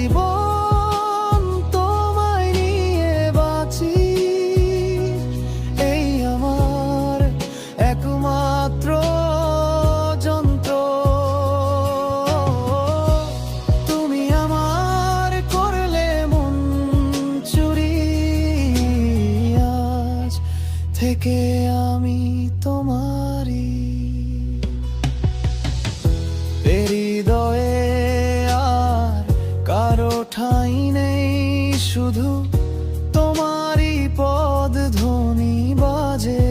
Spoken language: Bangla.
জীবন তোমায় নিয়ে বাঁচি, এই আমার একমাত্র যন্ত্র। তুমি আমার করলে মন চুরি, আজ থেকে আমি তোমারই। হৃদয়ে আর কারো ঠাঁই নেই, শুধু তোমারই পদ ধ্বনি বাজে।